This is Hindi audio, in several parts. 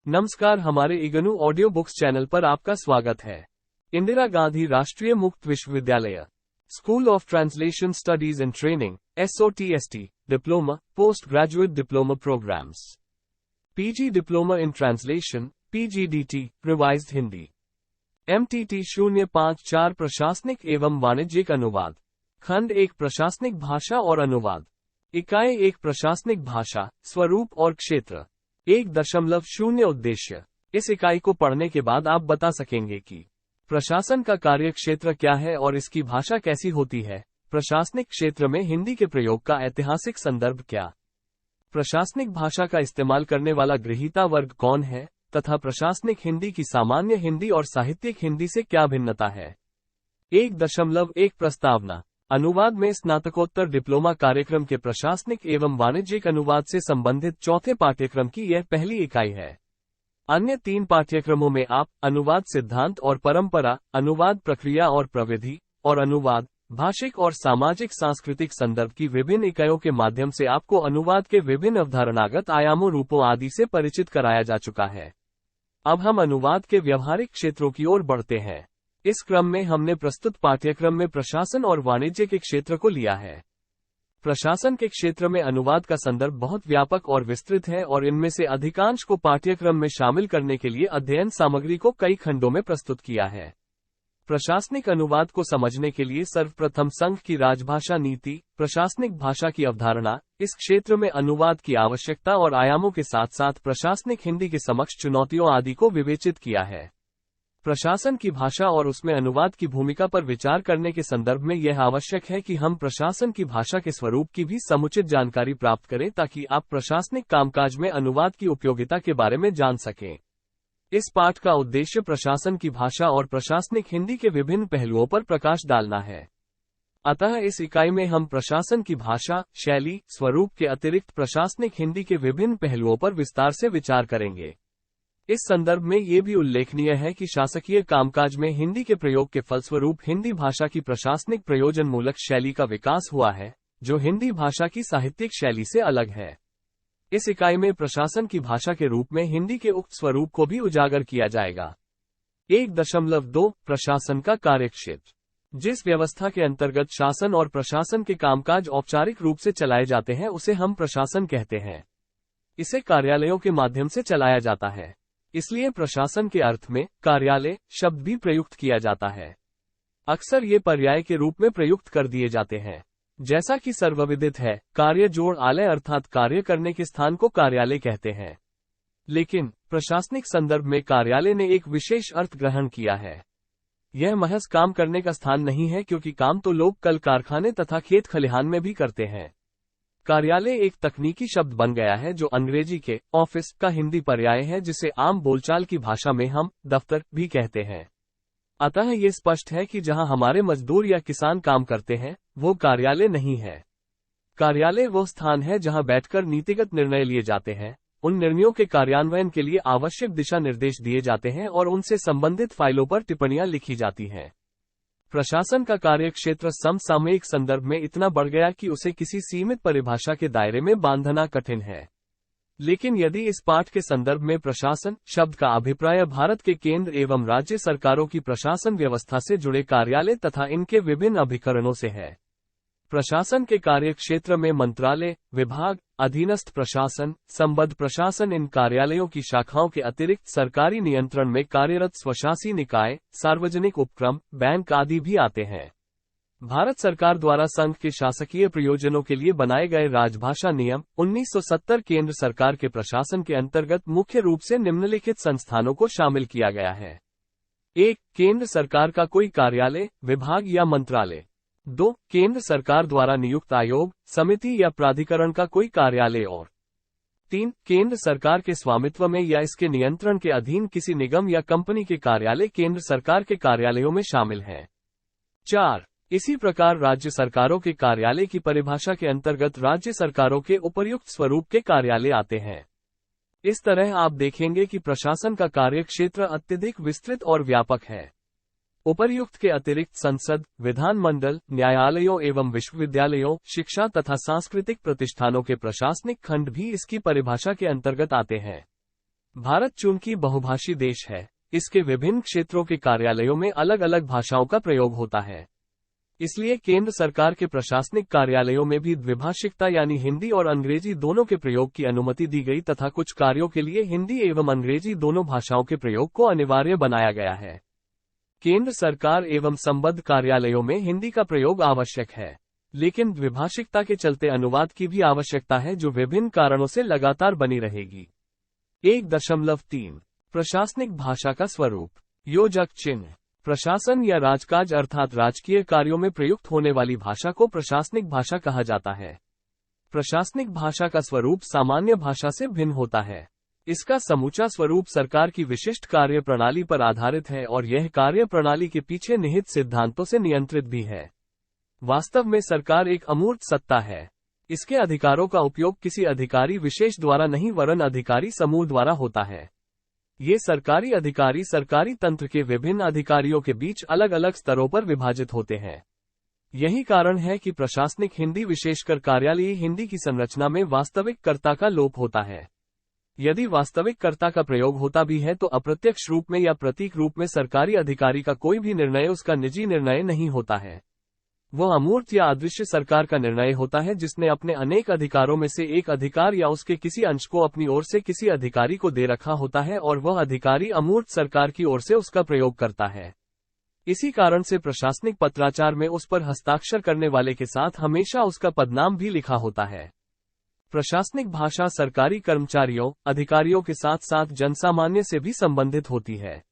नमस्कार, हमारे इग्नू ऑडियो बुक्स चैनल पर आपका स्वागत है। Indira Gandhi Rashtriya Mukt Vishwavidyalaya, school of translation studies and training, SOTST, diploma, post graduate diploma programmes, PG diploma in translation, PGDT, revised Hindi, MTT 054 प्रशासनिक एवं वाणिज्यिक अनुवाद, खंड 1 प्रशासनिक भाषा और अनुवाद, इकाई 1 प्रशासनिक भाषा, स्वरूप और क्षेत्र, 1.0 उद्देश्य। इस इकाई को पढ़ने के बाद आप बता सकेंगे कि प्रशासन का कार्य क्षेत्र क्या है और इसकी भाषा कैसी होती है। प्रशासनिक क्षेत्र में हिंदी के प्रयोग का ऐतिहासिक संदर्भ क्या, प्रशासनिक भाषा का इस्तेमाल करने वाला गृहीता वर्ग कौन है तथा प्रशासनिक हिंदी की सामान्य हिंदी और साहित्यिक हिंदी से क्या भिन्नता है। 1.1 प्रस्तावना। अनुवाद में स्नातकोत्तर डिप्लोमा कार्यक्रम के प्रशासनिक एवं वाणिज्यिक अनुवाद से संबंधित चौथे पाठ्यक्रम की यह पहली इकाई है। अन्य 3 पाठ्यक्रमों में आप अनुवाद सिद्धांत और परंपरा, अनुवाद प्रक्रिया और प्रविधि, और अनुवाद, भाषिक और सामाजिक सांस्कृतिक संदर्भ की विभिन्न इकाइयों के माध्यम से आपको अनुवाद के विभिन्न अवधारणागत आयामों, रूपों आदि से परिचित कराया जा चुका है। अब हम अनुवाद के व्यवहारिक क्षेत्रों की ओर बढ़ते हैं। इस क्रम में हमने प्रस्तुत पाठ्यक्रम में प्रशासन और वाणिज्य के क्षेत्र को लिया है। प्रशासन के क्षेत्र में अनुवाद का संदर्भ बहुत व्यापक और विस्तृत है और इनमें से अधिकांश को पाठ्यक्रम में शामिल करने के लिए अध्ययन सामग्री को कई खंडों में प्रस्तुत किया है। प्रशासनिक अनुवाद को समझने के लिए सर्वप्रथम संघ की राजभाषा नीति, प्रशासनिक भाषा की अवधारणा, इस क्षेत्र में अनुवाद की आवश्यकता और आयामों के साथ साथ प्रशासनिक हिंदी के समक्ष चुनौतियों आदि को विवेचित किया है। प्रशासन की भाषा और उसमें अनुवाद की भूमिका पर विचार करने के संदर्भ में यह आवश्यक है कि हम प्रशासन की भाषा के स्वरूप की भी समुचित जानकारी प्राप्त करें ताकि आप प्रशासनिक कामकाज में अनुवाद की उपयोगिता के बारे में जान सकें। इस पाठ का उद्देश्य प्रशासन की भाषा और प्रशासनिक हिंदी के विभिन्न पहलुओं पर प्रकाश डालना है। अतः इस इकाई में हम प्रशासन की भाषा, शैली, स्वरूप के अतिरिक्त प्रशासनिक हिंदी के विभिन्न पहलुओं पर विस्तार से विचार करेंगे। इस संदर्भ में ये भी उल्लेखनीय है कि शासकीय कामकाज में हिंदी के प्रयोग के फलस्वरूप हिंदी भाषा की प्रशासनिक प्रयोजन मूलक शैली का विकास हुआ है, जो हिंदी भाषा की साहित्यिक शैली से अलग है। इस इकाई में प्रशासन की भाषा के रूप में हिंदी के उक्त स्वरूप को भी उजागर किया जाएगा। 1.2 प्रशासन का कार्यक्षेत्र। जिस व्यवस्था के अंतर्गत शासन और प्रशासन के कामकाज औपचारिक रूप से चलाए जाते हैं उसे हम प्रशासन कहते हैं। इसे कार्यालयों के माध्यम से चलाया जाता है, इसलिए प्रशासन के अर्थ में कार्यालय शब्द भी प्रयुक्त किया जाता है। अक्सर ये पर्याय के रूप में प्रयुक्त कर दिए जाते हैं। जैसा कि सर्वविदित है, कार्य जोड़ आलय अर्थात कार्य करने के स्थान को कार्यालय कहते हैं। लेकिन प्रशासनिक संदर्भ में कार्यालय ने एक विशेष अर्थ ग्रहण किया है। यह महज काम करने का स्थान नहीं है, क्योंकि काम तो लोग कल कारखाने तथा खेत खलिहान में भी करते हैं। कार्यालय एक तकनीकी शब्द बन गया है जो अंग्रेजी के ऑफिस का हिंदी पर्याय है, जिसे आम बोलचाल की भाषा में हम दफ्तर भी कहते हैं। अतः ये स्पष्ट है कि जहां हमारे मजदूर या किसान काम करते हैं वो कार्यालय नहीं है। कार्यालय वो स्थान है जहां बैठकर नीतिगत निर्णय लिए जाते हैं, उन निर्णयों के कार्यान्वयन के लिए आवश्यक दिशा निर्देश दिए जाते हैं और उनसे संबंधित फाइलों पर टिप्पणियां लिखी जाती हैं। प्रशासन का कार्यक्षेत्र समसामयिक संदर्भ में इतना बढ़ गया कि उसे किसी सीमित परिभाषा के दायरे में बांधना कठिन है। लेकिन यदि इस पाठ के संदर्भ में प्रशासन शब्द का अभिप्राय भारत के केंद्र एवं राज्य सरकारों की प्रशासन व्यवस्था से जुड़े कार्यालय तथा इनके विभिन्न अभिकरणों से है। प्रशासन के कार्यक्षेत्र में मंत्रालय, विभाग, अधीनस्थ प्रशासन, संबद्ध प्रशासन, इन कार्यालयों की शाखाओं के अतिरिक्त सरकारी नियंत्रण में कार्यरत स्वशासी निकाय, सार्वजनिक उपक्रम, बैंक आदि भी आते हैं। भारत सरकार द्वारा संघ के शासकीय प्रयोजनों के लिए बनाए गए राजभाषा नियम 1970 केंद्र सरकार के प्रशासन के अंतर्गत मुख्य रूप से निम्नलिखित संस्थानों को शामिल किया गया है। 1. केंद्र सरकार का कोई कार्यालय, विभाग या मंत्रालय। 2. केंद्र सरकार द्वारा नियुक्त आयोग, समिति या प्राधिकरण का कोई कार्यालय। और 3. केंद्र सरकार के स्वामित्व में या इसके नियंत्रण के अधीन किसी निगम या कंपनी के कार्यालय केंद्र सरकार के कार्यालयों में शामिल हैं। 4. इसी प्रकार राज्य सरकारों के कार्यालय की परिभाषा के अंतर्गत राज्य सरकारों के उपर्युक्त स्वरूप के कार्यालय आते हैं। इस तरह आप देखेंगे कि प्रशासन का कार्यक्षेत्र अत्यधिक विस्तृत और व्यापक है। उपर्युक्त के अतिरिक्त संसद, विधानमंडल, न्यायालयों एवं विश्वविद्यालयों, शिक्षा तथा सांस्कृतिक प्रतिष्ठानों के प्रशासनिक खंड भी इसकी परिभाषा के अंतर्गत आते हैं। भारत चूंकि बहुभाषी देश है, इसके विभिन्न क्षेत्रों के कार्यालयों में अलग अलग भाषाओं का प्रयोग होता है। इसलिए केंद्र सरकार के प्रशासनिक कार्यालयों में भी द्विभाषिकता यानी हिंदी और अंग्रेजी दोनों के प्रयोग की अनुमति दी गई तथा कुछ कार्यों के लिए हिंदी एवं अंग्रेजी दोनों भाषाओं के प्रयोग को अनिवार्य बनाया गया है। केंद्र सरकार एवं संबद्ध कार्यालयों में हिंदी का प्रयोग आवश्यक है, लेकिन द्विभाषिकता के चलते अनुवाद की भी आवश्यकता है जो विभिन्न कारणों से लगातार बनी रहेगी। 1.3 प्रशासनिक भाषा का स्वरूप। योजक चिन्ह। प्रशासन या राजकाज अर्थात राजकीय कार्यों में प्रयुक्त होने वाली भाषा को प्रशासनिक भाषा कहा जाता है। प्रशासनिक भाषा का स्वरूप सामान्य भाषा से भिन्न होता है। इसका समूचा स्वरूप सरकार की विशिष्ट कार्य प्रणाली पर आधारित है और यह कार्य प्रणाली के पीछे निहित सिद्धांतों से नियंत्रित भी है। वास्तव में सरकार एक अमूर्त सत्ता है। इसके अधिकारों का उपयोग किसी अधिकारी विशेष द्वारा नहीं वरन अधिकारी समूह द्वारा होता है। ये सरकारी अधिकारी सरकारी तंत्र के विभिन्न अधिकारियों के बीच अलग अलग स्तरों पर विभाजित होते हैं। यही कारण है कि प्रशासनिक हिंदी विशेषकर कार्यालयीय हिंदी की संरचना में वास्तविक कर्ता का लोप होता है। यदि वास्तविक कर्ता का प्रयोग होता भी है तो अप्रत्यक्ष रूप में या प्रतीक रूप में सरकारी अधिकारी का कोई भी निर्णय उसका निजी निर्णय नहीं होता है। वह अमूर्त या अदृश्य सरकार का निर्णय होता है जिसने अपने अनेक अधिकारों में से एक अधिकार या उसके किसी अंश को अपनी ओर से किसी अधिकारी को दे रखा होता है और वह अधिकारी अमूर्त सरकार की ओर से उसका प्रयोग करता है। इसी कारण से प्रशासनिक पत्राचार में उस पर हस्ताक्षर करने वाले के साथ हमेशा उसका पदनाम भी लिखा होता है। प्रशासनिक भाषा सरकारी कर्मचारियों, अधिकारियों के साथ साथ जनसामान्य से भी संबंधित होती है।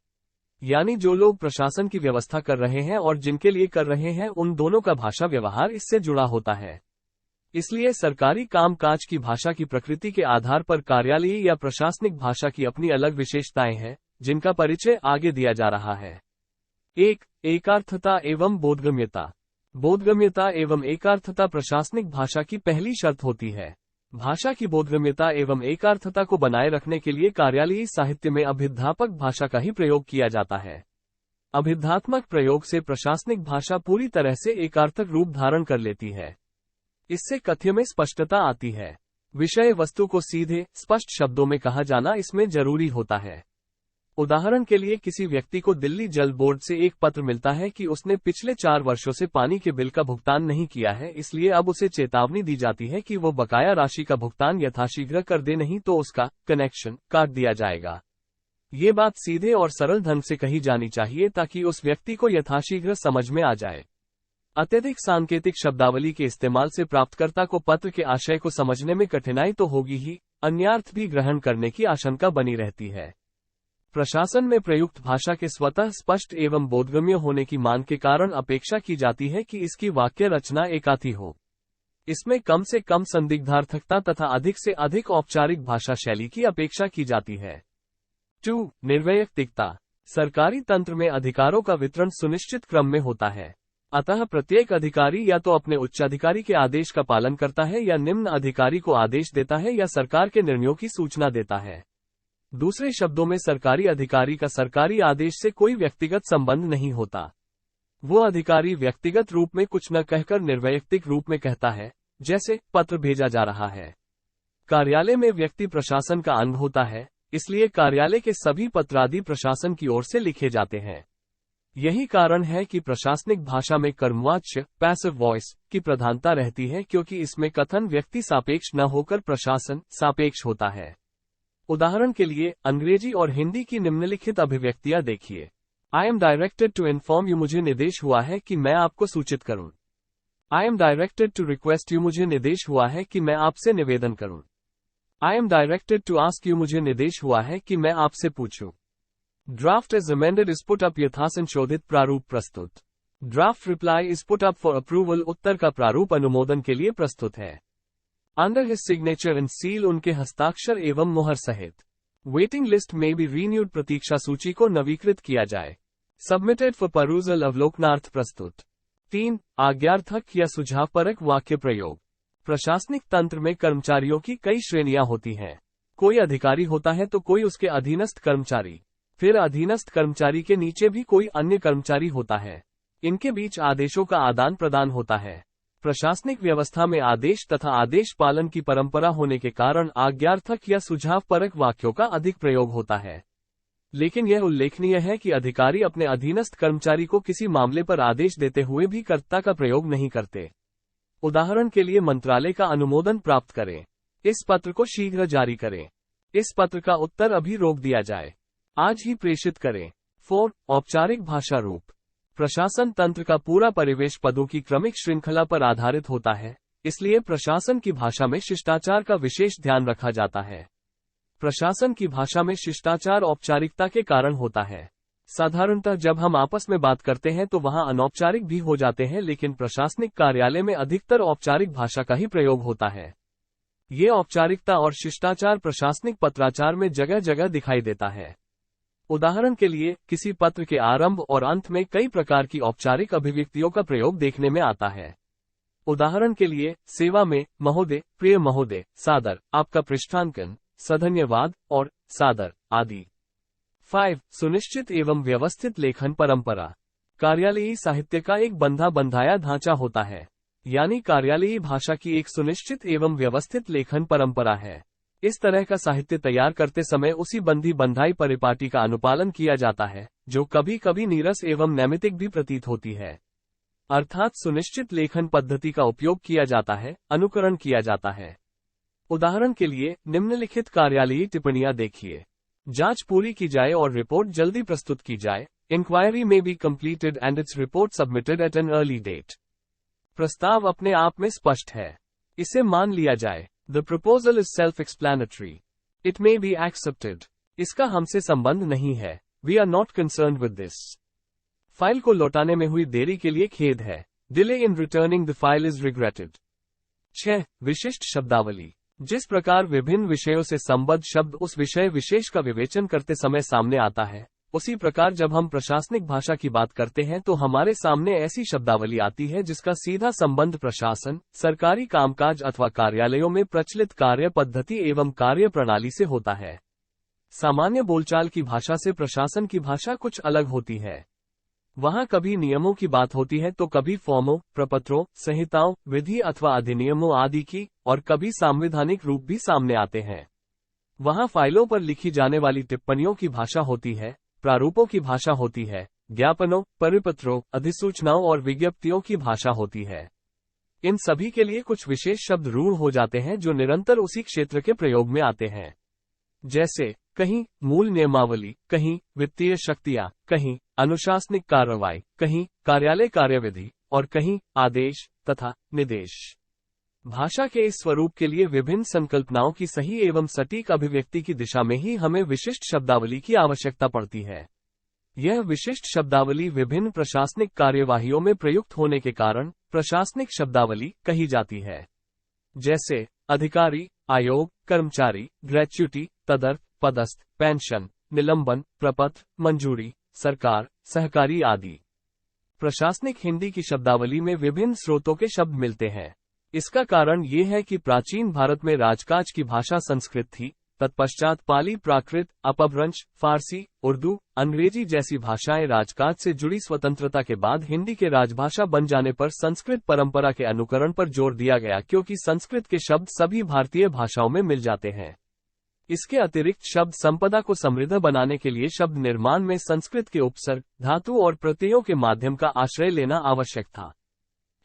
यानी जो लोग प्रशासन की व्यवस्था कर रहे हैं और जिनके लिए कर रहे हैं उन दोनों का भाषा व्यवहार इससे जुड़ा होता है। इसलिए सरकारी कामकाज की भाषा की प्रकृति के आधार पर कार्यालयीय या प्रशासनिक भाषा की अपनी अलग विशेषताएं हैं, जिनका परिचय आगे दिया जा रहा है। 1. एकार्थता एवं बोधगम्यता। बोधगम्यता एवं एकार्थता प्रशासनिक भाषा की पहली शर्त होती है। भाषा की बोधगम्यता एवं एकार्थता को बनाए रखने के लिए कार्यालयीय साहित्य में अभिधापक भाषा का ही प्रयोग किया जाता है। अभिधात्मक प्रयोग से प्रशासनिक भाषा पूरी तरह से एकार्थक रूप धारण कर लेती है। इससे कथ्य में स्पष्टता आती है। विषय वस्तु को सीधे स्पष्ट शब्दों में कहा जाना इसमें जरूरी होता है। उदाहरण के लिए किसी व्यक्ति को दिल्ली जल बोर्ड से एक पत्र मिलता है कि उसने पिछले 4 वर्षों से पानी के बिल का भुगतान नहीं किया है, इसलिए अब उसे चेतावनी दी जाती है कि वो बकाया राशि का भुगतान यथाशीघ्र कर दे, नहीं तो उसका कनेक्शन काट दिया जाएगा। ये बात सीधे और सरल ढंग से कही जानी चाहिए ताकि उस व्यक्ति को यथाशीघ्र समझ में आ जाए। अत्यधिक सांकेतिक शब्दावली के इस्तेमाल से प्राप्तकर्ता को पत्र के आशय को समझने में कठिनाई तो होगी ही, अन्यार्थ भी ग्रहण करने की आशंका बनी रहती है। प्रशासन में प्रयुक्त भाषा के स्वतः स्पष्ट एवं बोधगम्य होने की मांग के कारण अपेक्षा की जाती है कि इसकी वाक्य रचना एकार्थी हो। इसमें कम से कम संदिग्धार्थकता तथा अधिक से अधिक औपचारिक भाषा शैली की अपेक्षा की जाती है। 2. निर्वैयक्तिकता। सरकारी तंत्र में अधिकारों का वितरण सुनिश्चित क्रम में होता है, अतः प्रत्येक अधिकारी या तो अपने उच्चाधिकारी के आदेश का पालन करता है या निम्न अधिकारी को आदेश देता है या सरकार के निर्णयों की सूचना देता है। दूसरे शब्दों में सरकारी अधिकारी का सरकारी आदेश से कोई व्यक्तिगत संबंध नहीं होता। वो अधिकारी व्यक्तिगत रूप में कुछ न कहकर निर्वैयक्तिक रूप में कहता है, जैसे पत्र भेजा जा रहा है। कार्यालय में व्यक्ति प्रशासन का अंग होता है, इसलिए कार्यालय के सभी पत्रादि प्रशासन की ओर से लिखे जाते हैं। यही कारण है कि प्रशासनिक भाषा में कर्मवाच्य पैसिव वॉइस की प्रधानता रहती है, क्योंकि इसमें कथन व्यक्ति सापेक्ष न होकर प्रशासन सापेक्ष होता है। उदाहरण के लिए अंग्रेजी और हिंदी की निम्नलिखित अभिव्यक्तियां देखिए। I am directed to inform you, मुझे निर्देश हुआ है कि मैं आपको सूचित करूं। I am directed to request you, मुझे निर्देश हुआ है कि मैं आपसे निवेदन करूं। I am directed to ask you, मुझे निर्देश हुआ है कि मैं आपसे पूछूं। Draft as amended is put up, यथासंशोधित प्रारूप प्रस्तुत। Draft reply is put up for approval, उत्तर का प्रारूप अनुमोदन के लिए प्रस्तुत है। Under his signature and seal, उनके हस्ताक्षर एवं मुहर सहित। वेटिंग लिस्ट में भी रीन्यूड, प्रतीक्षा सूची को नवीकृत किया जाए। सबमिटेड फॉर परूजल, अवलोकनार्थ प्रस्तुत। 3. आज्ञार्थक या सुझावपरक वाक्य प्रयोग। प्रशासनिक तंत्र में कर्मचारियों की कई श्रेणियां होती हैं। कोई अधिकारी होता है तो कोई उसके अधीनस्थ कर्मचारी, फिर अधीनस्थ कर्मचारी के नीचे भी कोई अन्य कर्मचारी होता है। इनके बीच आदेशों का आदान प्रदान होता है। प्रशासनिक व्यवस्था में आदेश तथा आदेश पालन की परंपरा होने के कारण आज्ञार्थक या सुझावपरक वाक्यों का अधिक प्रयोग होता है। लेकिन यह उल्लेखनीय है कि अधिकारी अपने अधीनस्थ कर्मचारी को किसी मामले पर आदेश देते हुए भी कर्ता का प्रयोग नहीं करते। उदाहरण के लिए मंत्रालय का अनुमोदन प्राप्त करें, इस पत्र को शीघ्र जारी करें, इस पत्र का उत्तर अभी रोक दिया जाए, आज ही प्रेषित करें। 4. औपचारिक भाषा रूप। प्रशासन तंत्र का पूरा परिवेश पदों की क्रमिक श्रृंखला पर आधारित होता है, इसलिए प्रशासन की भाषा में शिष्टाचार का विशेष ध्यान रखा जाता है। प्रशासन की भाषा में शिष्टाचार औपचारिकता के कारण होता है। साधारणतः जब हम आपस में बात करते हैं तो वहां अनौपचारिक भी हो जाते हैं, लेकिन प्रशासनिक कार्यालय में अधिकतर औपचारिक भाषा का ही प्रयोग होता है। ये औपचारिकता और शिष्टाचार प्रशासनिक पत्राचार में जगह जगह दिखाई देता है। उदाहरण के लिए, किसी पत्र के आरंभ और अंत में कई प्रकार की औपचारिक अभिव्यक्तियों का प्रयोग देखने में आता है। उदाहरण के लिए, सेवा में महोदय, प्रिय महोदय, सादर, आपका पृष्ठांकन, सधन्यवाद और सादर आदि। 5. सुनिश्चित एवं व्यवस्थित लेखन परंपरा। कार्यालयी साहित्य का एक बंधा बंधाया ढांचा होता है, यानी कार्यालयी भाषा की एक सुनिश्चित एवं व्यवस्थित लेखन परंपरा है। इस तरह का साहित्य तैयार करते समय उसी बंधी बंधाई परिपाटी का अनुपालन किया जाता है, जो कभी कभी नीरस एवं नैमित्तिक भी प्रतीत होती है। अर्थात सुनिश्चित लेखन पद्धति का उपयोग किया जाता है, अनुकरण किया जाता है। उदाहरण के लिए, निम्नलिखित कार्यालयी टिप्पणियां देखिए। जांच पूरी की जाए और रिपोर्ट जल्दी प्रस्तुत की जाए। इंक्वायरी में be completed and its report submitted at an early date. प्रस्ताव अपने आप में स्पष्ट है, इसे मान लिया जाए। The proposal is self explanatory, it may be accepted. इसका हमसे संबंध नहीं है, we are not concerned with this. File को लौटाने में हुई देरी के लिए खेद है, delay in returning the file is regretted. 6. विशिष्ट शब्दावली। जिस प्रकार विभिन्न विषयों से संबद्ध शब्द उस विषय विशेष का विवेचन करते समय सामने आता है, उसी प्रकार जब हम प्रशासनिक भाषा की बात करते हैं तो हमारे सामने ऐसी शब्दावली आती है जिसका सीधा संबंध प्रशासन, सरकारी कामकाज अथवा कार्यालयों में प्रचलित कार्य पद्धति एवं कार्य प्रणाली से होता है। सामान्य बोलचाल की भाषा से प्रशासन की भाषा कुछ अलग होती है। वहां कभी नियमों की बात होती है तो कभी फॉर्मों, प्रपत्रों, संहिताओं, विधि अथवा अधिनियमों आदि की, और कभी सांविधानिक रूप भी सामने आते हैं। वहां फाइलों पर लिखी जाने वाली टिप्पणियों की भाषा होती है, प्रारूपों की भाषा होती है, ज्ञापनों, परिपत्रों, अधिसूचनाओं और विज्ञप्तियों की भाषा होती है। इन सभी के लिए कुछ विशेष शब्द रूढ़ हो जाते हैं जो निरंतर उसी क्षेत्र के प्रयोग में आते हैं। जैसे कहीं मूल नियमावली, कहीं वित्तीय शक्तियां, कहीं अनुशासनिक कार्रवाई, कहीं कार्यालय कार्यविधि और कहीं आदेश तथा निर्देश। भाषा के इस स्वरूप के लिए विभिन्न संकल्पनाओं की सही एवं सटीक अभिव्यक्ति की दिशा में ही हमें विशिष्ट शब्दावली की आवश्यकता पड़ती है। यह विशिष्ट शब्दावली विभिन्न प्रशासनिक कार्यवाहियों में प्रयुक्त होने के कारण प्रशासनिक शब्दावली कही जाती है। जैसे अधिकारी, आयोग, कर्मचारी, ग्रेच्युटी, तदर्थ, पदस्थ, पेंशन, निलंबन, प्रपत्र, मंजूरी, सरकार, सहकारी आदि। प्रशासनिक हिंदी की शब्दावली में विभिन्न स्रोतों के शब्द मिलते हैं। इसका कारण ये है कि प्राचीन भारत में राजकाज की भाषा संस्कृत थी, तत्पश्चात पाली, प्राकृत, अपभ्रंश, फारसी, उर्दू, अंग्रेजी जैसी भाषाएं राजकाज से जुड़ी स्वतंत्रता के बाद हिंदी के राजभाषा बन जाने पर संस्कृत परंपरा के अनुकरण पर जोर दिया गया, क्योंकि संस्कृत के शब्द सभी भारतीय भाषाओं में मिल जाते हैं। इसके अतिरिक्त शब्द संपदा को समृद्ध बनाने के लिए शब्द निर्माण में संस्कृत के उपसर्ग, धातु और प्रत्ययों के माध्यम का आश्रय लेना आवश्यक था।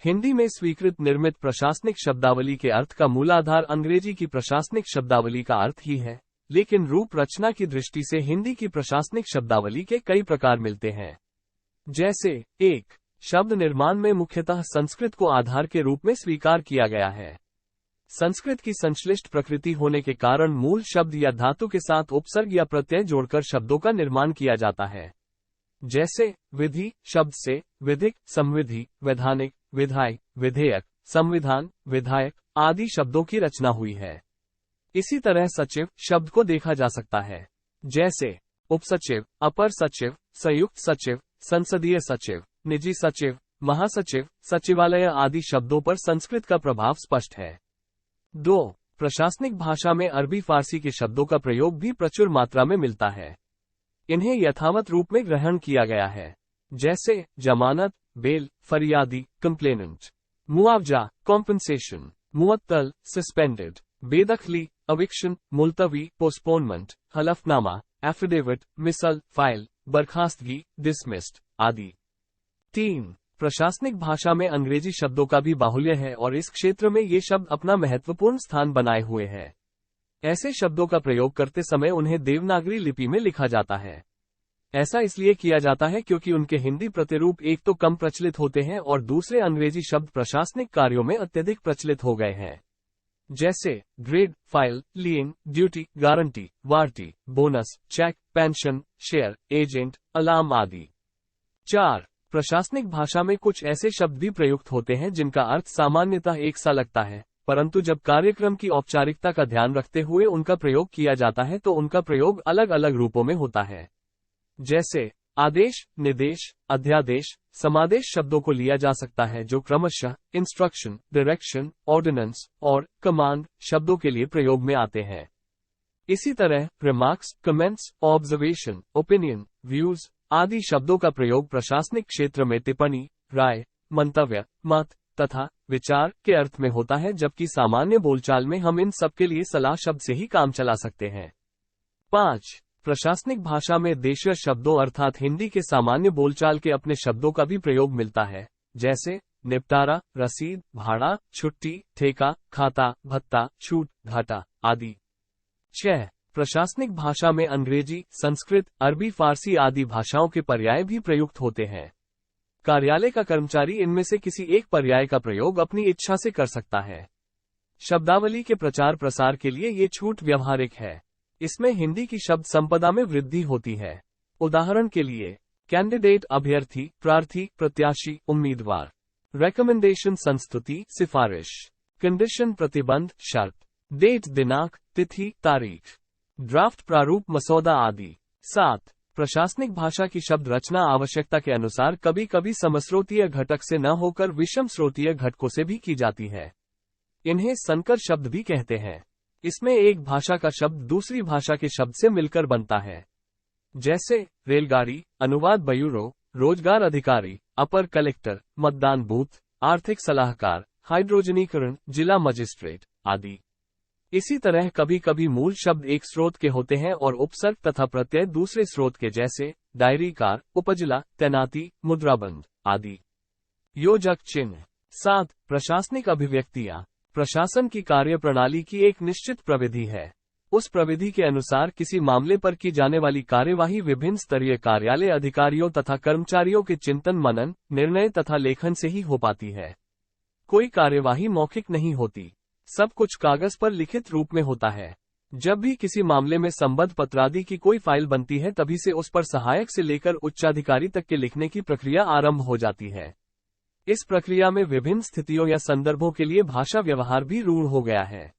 हिंदी में स्वीकृत निर्मित प्रशासनिक शब्दावली के अर्थ का मूलाधार अंग्रेजी की प्रशासनिक शब्दावली का अर्थ ही है, लेकिन रूप रचना की दृष्टि से हिंदी की प्रशासनिक शब्दावली के कई प्रकार मिलते हैं। जैसे 1. शब्द निर्माण में मुख्यतः संस्कृत को आधार के रूप में स्वीकार किया गया है। संस्कृत की संश्लिष्ट प्रकृति होने के कारण मूल शब्द या धातु के साथ उपसर्ग या प्रत्यय जोड़कर शब्दों का निर्माण किया जाता है। जैसे विधि शब्द से विधिक, संविधि, वैधानिक, विधायक, विधेयक, संविधान, विधायक आदि शब्दों की रचना हुई है। इसी तरह सचिव शब्द को देखा जा सकता है। जैसे उपसचिव, अपर सचिव, संयुक्त सचिव, संसदीय सचिव, निजी सचिव, महासचिव, सचिवालय आदि शब्दों पर संस्कृत का प्रभाव स्पष्ट है। 2. प्रशासनिक भाषा में अरबी फारसी के शब्दों का प्रयोग भी प्रचुर मात्रा में मिलता है। इन्हें यथावत रूप में ग्रहण किया गया है। जैसे जमानत, बेल, फरियादी, कंप्लेनेंट। मुआवजा, कॉम्पनसेशन। मुअत्तल, सस्पेंडेड। बेदखली, अविक्शन, मुलतवी, पोस्टपोनमेंट। हलफनामा, एफिडेविट, मिसल, फाइल, बर्खास्तगी, डिसमिस्ड आदि। 3. प्रशासनिक भाषा में अंग्रेजी शब्दों का भी बाहुल्य है और इस क्षेत्र में ये शब्द अपना महत्वपूर्ण स्थान बनाए हुए हैं। ऐसे शब्दों का प्रयोग करते समय उन्हें देवनागरी लिपि में लिखा जाता है। ऐसा इसलिए किया जाता है क्योंकि उनके हिंदी प्रतिरूप एक तो कम प्रचलित होते हैं और दूसरे अंग्रेजी शब्द प्रशासनिक कार्यों में अत्यधिक प्रचलित हो गए हैं, जैसे ग्रेड, फाइल, लीइंग, duty, guarantee, warranty, bonus, cheque, pension, share, agent, alarm आदि। 4. प्रशासनिक भाषा में कुछ ऐसे शब्द भी प्रयुक्त होते हैं जिनका अर्थ सामान्यतः एक सा लगता है, परंतु जब कार्यक्रम की औपचारिकता का ध्यान रखते हुए उनका प्रयोग किया जाता है तो उनका प्रयोग अलग अलग रूपों में होता है। जैसे आदेश, निर्देश, अध्यादेश, समादेश शब्दों को लिया जा सकता है जो क्रमशः इंस्ट्रक्शन, डायरेक्शन, ऑर्डिनेंस और कमांड शब्दों के लिए प्रयोग में आते हैं। इसी तरह remarks, comments, observation, opinion, views आदि शब्दों का प्रयोग प्रशासनिक क्षेत्र में टिप्पणी, राय, मंतव्य, मत तथा विचार के अर्थ में होता है, जबकि सामान्य बोलचाल में हम इन सब के लिए सलाह शब्द से ही काम चला सकते हैं। 5. प्रशासनिक भाषा में देशीय शब्दों अर्थात हिंदी के सामान्य बोलचाल के अपने शब्दों का भी प्रयोग मिलता है, जैसे निपटारा, रसीद, भाड़ा, छुट्टी, ठेका, खाता, भत्ता, छूट, घाटा आदि। 6. प्रशासनिक भाषा में अंग्रेजी, संस्कृत, अरबी, फारसी आदि भाषाओं के पर्याय भी प्रयुक्त होते हैं। कार्यालय का कर्मचारी इनमें से किसी एक पर्याय का प्रयोग अपनी इच्छा से कर सकता है। शब्दावली के प्रचार प्रसार के लिए ये छूट व्यवहारिक है। इसमें हिंदी की शब्द संपदा में वृद्धि होती है। उदाहरण के लिए कैंडिडेट अभ्यर्थी, प्रार्थी, प्रत्याशी, उम्मीदवार। रिकमेंडेशन संस्तुति, सिफारिश। कंडीशन प्रतिबंध, शर्त। डेट दिनांक, तिथि, तारीख। ड्राफ्ट प्रारूप, मसौदा आदि। 7. प्रशासनिक भाषा की शब्द रचना आवश्यकता के अनुसार कभी कभी समस्रोतीय घटक से न होकर विषम स्रोतीय घटकों से भी की जाती है। इन्हें संकर शब्द भी कहते हैं। इसमें एक भाषा का शब्द दूसरी भाषा के शब्द से मिलकर बनता है, जैसे रेलगाड़ी, अनुवाद ब्यूरो, रोजगार अधिकारी, अपर कलेक्टर, मतदान बूथ, आर्थिक सलाहकार, हाइड्रोजनीकरण, जिला मजिस्ट्रेट आदि। इसी तरह कभी कभी मूल शब्द एक स्रोत के होते हैं और उपसर्ग तथा प्रत्यय दूसरे स्रोत के, जैसे डायरीकार, उपजिला, तैनाती, मुद्राबंद आदि। योजक चिन्ह। 7. प्रशासनिक अभिव्यक्तियां प्रशासन की कार्यप्रणाली की एक निश्चित प्रविधि है। उस प्रविधि के अनुसार किसी मामले पर की जाने वाली कार्यवाही विभिन्न स्तरीय कार्यालय अधिकारियों तथा कर्मचारियों के चिंतन मनन, निर्णय तथा लेखन से ही हो पाती है। कोई कार्यवाही मौखिक नहीं होती, सब कुछ कागज पर लिखित रूप में होता है। जब भी किसी मामले में संबद्ध पत्रादि की कोई फाइल बनती है तभी से उस पर सहायक से लेकर उच्चाधिकारी तक के लिखने की प्रक्रिया आरंभ हो जाती है। इस प्रक्रिया में विभिन्न स्थितियों या संदर्भों के लिए भाषा व्यवहार भी रूढ़ हो गया है।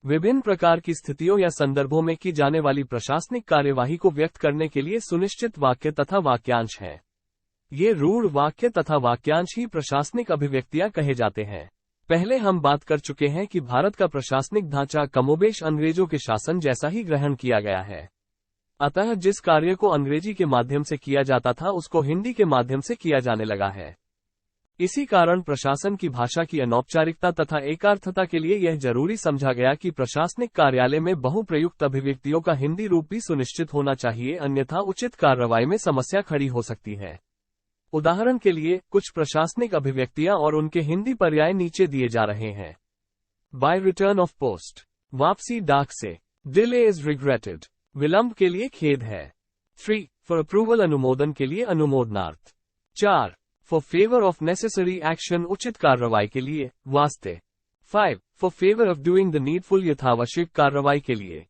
विभिन्न प्रकार की स्थितियों या संदर्भों में की जाने वाली प्रशासनिक कार्यवाही को व्यक्त करने के लिए सुनिश्चित वाक्य तथा वाक्यांश हैं। ये रूढ़ वाक्य तथा वाक्यांश ही प्रशासनिक अभिव्यक्तियां कहे जाते हैं। पहले हम बात कर चुके हैं कि भारत का प्रशासनिक ढांचा कमोबेश अंग्रेजों के शासन जैसा ही ग्रहण किया गया है। अतः जिस कार्य को अंग्रेजी के माध्यम से किया जाता था उसको हिंदी के माध्यम से किया जाने लगा है। इसी कारण प्रशासन की भाषा की अनौपचारिकता तथा एकार्थता के लिए यह जरूरी समझा गया कि प्रशासनिक कार्यालय में बहुप्रयुक्त अभिव्यक्तियों का हिंदी रूप भी सुनिश्चित होना चाहिए, अन्यथा उचित कार्रवाई में समस्या खड़ी हो सकती है। उदाहरण के लिए कुछ प्रशासनिक अभिव्यक्तियां और उनके हिंदी पर्याय नीचे दिए जा रहे हैं। बाय रिटर्न ऑफ पोस्ट, वापसी डाक से। डिले इज रिग्रेटेड, विलंब के लिए खेद है। 3. फॉर अप्रूवल, अनुमोदन के लिए, अनुमोदनार्थ। 4. For favour of necessary action, उचित कार्रवाई के लिए, वास्ते। 5. For favour of doing the needful, यथावश्यक कार्रवाई के लिए।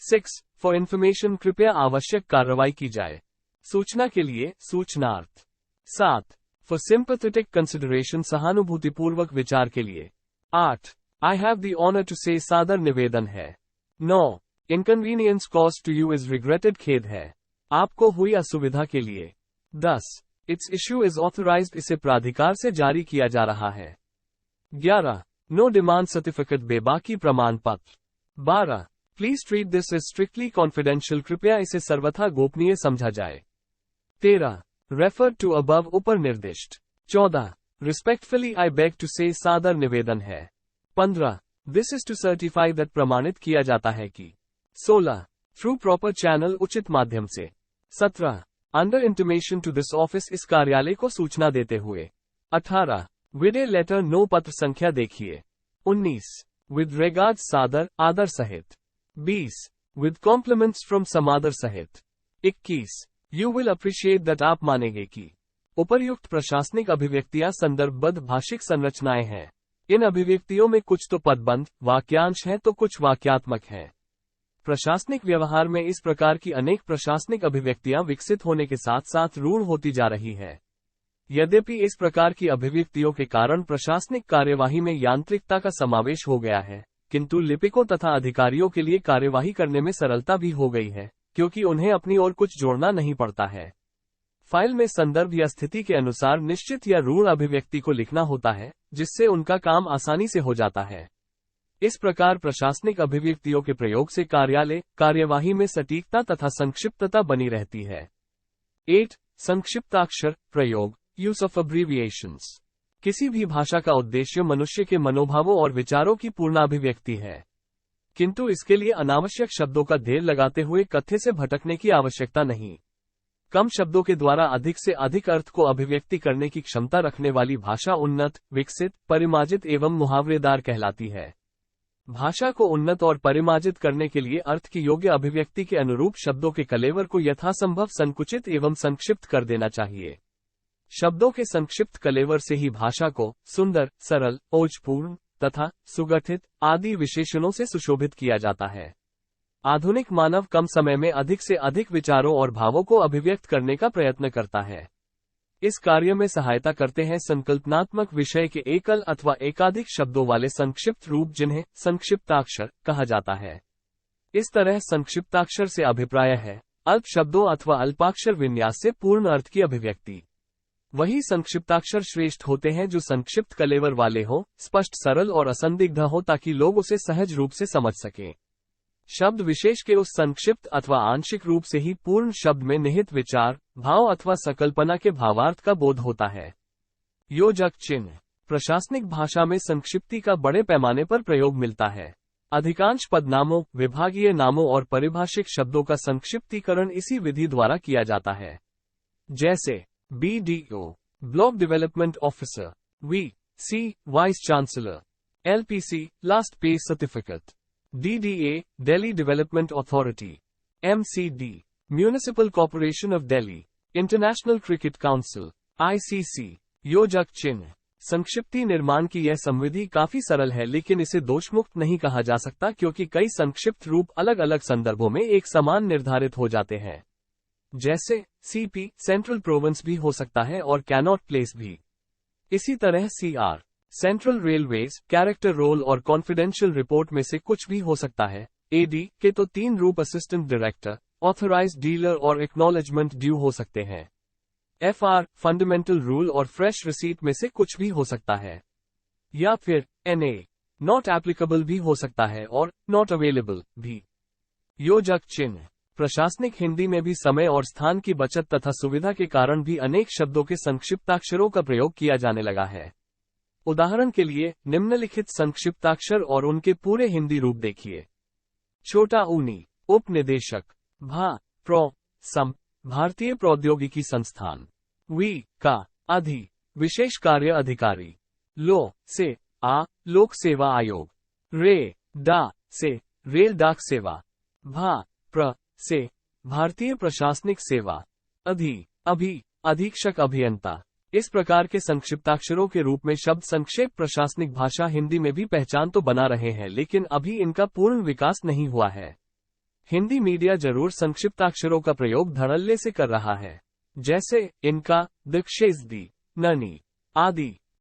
6. फॉर इन्फॉर्मेशन, कृपया आवश्यक कार्रवाई की जाए, सूचना के लिए, सूचनार्थ। 7. फॉर सिंपैथेटिक कंसिडरेशन, सहानुभूतिपूर्वक विचार के लिए। 8. I have the honour to say, सादर निवेदन है। 9. Inconvenience caused to you is regretted, खेद है, आपको हुई असुविधा के लिए। 10. इट्स इश्यू इज ऑथराइज्ड, इसे प्राधिकार से जारी किया जा रहा है। 11. नो डिमांड सर्टिफिकेट, बेबाकी प्रमाण पत्र। 12. Please treat this is strictly confidential, कृपया इसे सर्वथा गोपनीय समझा जाए। 13. रेफर टू अबव, ऊपर निर्दिष्ट। 14. Respectfully I beg to say सादर निवेदन है। 15 this is to certify that प्रमाणित किया जाता है कि। 16 थ्रू प्रॉपर चैनल उचित माध्यम से। 17 under intimation to this office इस कार्यालय को सूचना देते हुए। 18 विद ए लेटर नो पत्र संख्या देखिए। 19 विद रेगार्ड्स सादर आदर सहित। 20 विद कॉम्प्लीमेंट्स फ्रॉम समादर सहित। 21 यू विल अप्रिशिएट दैट आप मानेंगे कि। उपर्युक्त प्रशासनिक अभिव्यक्तियां संदर्भबद्ध भाषिक संरचनाएं हैं। इन अभिव्यक्तियों में कुछ तो पदबंध वाक्यांश हैं तो कुछ वाक्यात्मक हैं। प्रशासनिक व्यवहार में इस प्रकार की अनेक प्रशासनिक अभिव्यक्तियां विकसित होने के साथ साथ रूढ़ होती जा रही है। यद्यपि इस प्रकार की अभिव्यक्तियों के कारण प्रशासनिक कार्यवाही में यांत्रिकता का समावेश हो गया है, किंतु लिपिकों तथा अधिकारियों के लिए कार्यवाही करने में सरलता भी हो गई है, क्योंकि उन्हें अपनी ओर कुछ जोड़ना नहीं पड़ता है। फाइल में संदर्भ या स्थिति के अनुसार निश्चित या रूढ़ अभिव्यक्ति को लिखना होता है, जिससे उनका काम आसानी से हो जाता है। इस प्रकार प्रशासनिक अभिव्यक्तियों के प्रयोग से कार्यालय कार्यवाही में सटीकता तथा संक्षिप्तता बनी रहती है। 8 संक्षिप्ताक्षर प्रयोग यूज ऑफ अब्रीविएशंस। किसी भी भाषा का उद्देश्य मनुष्य के मनोभावों और विचारों की पूर्णाभिव्यक्ति है, किंतु इसके लिए अनावश्यक शब्दों का ढेर लगाते हुए कथ्य से भटकने की आवश्यकता नहीं। कम शब्दों के द्वारा अधिक से अधिक अर्थ को अभिव्यक्ति करने की क्षमता रखने वाली भाषा उन्नत, विकसित, परिमार्जित एवं मुहावरेदार कहलाती है। भाषा को उन्नत और परिमार्जित करने के लिए अर्थ की योग्य अभिव्यक्ति के अनुरूप शब्दों के कलेवर को यथासंभव संकुचित एवं संक्षिप्त कर देना चाहिए। शब्दों के संक्षिप्त कलेवर से ही भाषा को सुंदर, सरल, ओजपूर्ण तथा सुगठित आदि विशेषणों से सुशोभित किया जाता है। आधुनिक मानव कम समय में अधिक से अधिक विचारों और भावों को अभिव्यक्त करने का प्रयत्न करता है। इस कार्य में सहायता करते हैं संकल्पनात्मक विषय के एकल अथवा एकाधिक शब्दों वाले संक्षिप्त रूप, जिन्हें संक्षिप्ताक्षर कहा जाता है। इस तरह संक्षिप्ताक्षर से अभिप्राय है अल्प शब्दों अथवा अल्पाक्षर विन्यास से पूर्ण अर्थ की अभिव्यक्ति। वही संक्षिप्ताक्षर श्रेष्ठ होते हैं जो संक्षिप्त कलेवर वाले हों, स्पष्ट, सरल और असंदिग्ध हो, ताकि लोग उसे सहज रूप से समझ सकें। शब्द विशेष के उस संक्षिप्त अथवा आंशिक रूप से ही पूर्ण शब्द में निहित विचार, भाव अथवा सकल्पना के भावार्थ का बोध होता है। योजक चिन्ह। प्रशासनिक भाषा में संक्षिप्ति का बड़े पैमाने पर प्रयोग मिलता है। अधिकांश पदनामों, विभागीय नामों और पारिभाषिक शब्दों का संक्षिप्तीकरण इसी विधि द्वारा किया जाता है। जैसे BDO block development officer, VC vice chancellor, LPC last pay certificate, DDA Delhi development authority, MCD municipal corporation of Delhi, international cricket council, ICC। योजक चिन्ह। संक्षिप्ती निर्माण की यह संविधि काफी सरल है, लेकिन इसे दोषमुक्त नहीं कहा जा सकता, क्योंकि कई संक्षिप्त रूप अलग अलग संदर्भों में एक समान निर्धारित हो जाते हैं। जैसे CP सेंट्रल प्रोविंस भी हो सकता है और कैनॉट प्लेस भी। इसी तरह CR central railways, character roll और कॉन्फिडेंशियल रिपोर्ट में से कुछ भी हो सकता है। AD के तो 3 रूप असिस्टेंट डायरेक्टर, ऑथराइज्ड डीलर और एक्नॉलेजमेंट ड्यू हो सकते हैं। FR फंडामेंटल रूल और फ्रेश रिसीट में से कुछ भी हो सकता है। या फिर NA नॉट एप्लीकेबल भी हो सकता है और नॉट अवेलेबल भी। योजक चिन्ह। प्रशासनिक हिंदी में भी समय और स्थान की बचत तथा सुविधा के कारण भी अनेक शब्दों के संक्षिप्ताक्षरों का प्रयोग किया जाने लगा है। उदाहरण के लिए निम्नलिखित संक्षिप्ताक्षर और उनके पूरे हिंदी रूप देखिए। छोटा ऊनी, उप निदेशक, सम, भारतीय प्रौद्योगिकी संस्थान, का, अधि, विशेष कार्य अधिकारी, से, लोक सेवा आयोग, से, रेल डाक सेवा, से, भारतीय प्रशासनिक सेवा, अभी, अधीक्षक अभियंता। इस प्रकार के संक्षिप्ताक्षरों के रूप में शब्द संक्षेप प्रशासनिक भाषा हिंदी में भी पहचान तो बना रहे हैं, लेकिन अभी इनका पूर्ण विकास नहीं हुआ है। हिंदी मीडिया जरूर संक्षिप्ताक्षरों का प्रयोग धड़ल्ले से कर रहा है, जैसे इनका, दिक्षेजदी, ननी आदि।